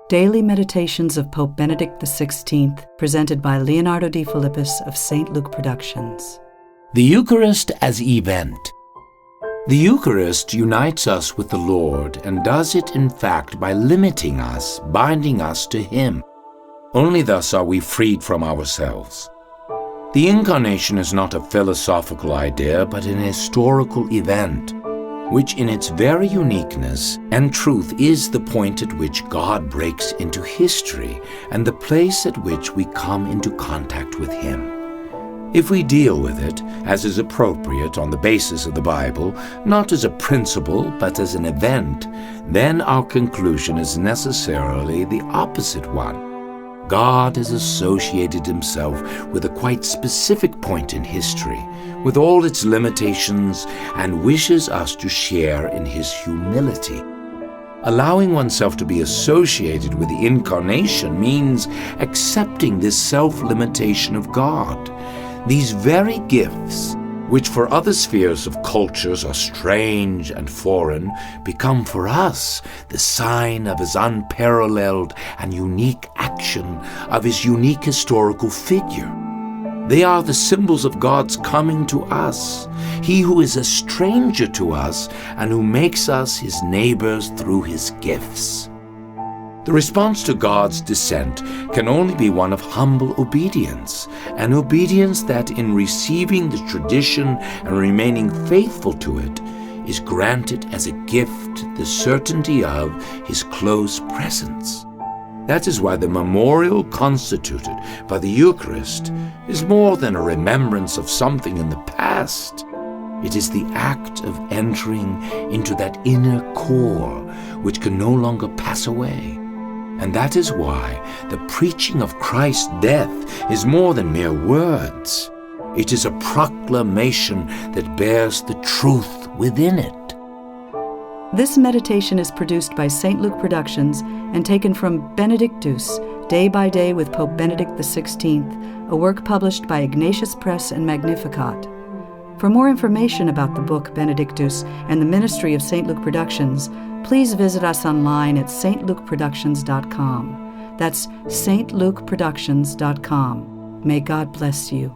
Daily Meditations of Pope Benedict XVI, presented by Leonardo Defilippis of St. Luke Productions. The Eucharist as event. The Eucharist unites us with the Lord and does it in fact by limiting us, binding us to Him. Only thus are we freed from ourselves. The Incarnation is not a philosophical idea but an historical event, which in its very uniqueness and truth is the point at which God breaks into history and the place at which we come into contact with Him. If we deal with it, as is appropriate on the basis of the Bible, not as a principle but as an event, then our conclusion is necessarily the opposite one. God has associated Himself with a quite specific point in history, with all its limitations, and wishes us to share in His humility. Allowing oneself to be associated with the Incarnation means accepting this self-limitation of God. These very gifts, which for other spheres of cultures are strange and foreign, become for us the sign of His unparalleled and unique action, of His unique historical figure. They are the symbols of God's coming to us, He who is a stranger to us and who makes us His neighbors through His gifts. The response to God's descent can only be one of humble obedience, an obedience that in receiving the tradition and remaining faithful to it is granted as a gift the certainty of His close presence. That is why the memorial constituted by the Eucharist is more than a remembrance of something in the past. It is the act of entering into that inner core which can no longer pass away. And that is why the preaching of Christ's death is more than mere words. It is a proclamation that bears the truth within it. This meditation is produced by St. Luke Productions and taken from Benedictus, Day by Day with Pope Benedict XVI, a work published by Ignatius Press and Magnificat. For more information about the book Benedictus and the ministry of St. Luke Productions, please visit us online at stlukeproductions.com. That's stlukeproductions.com. May God bless you.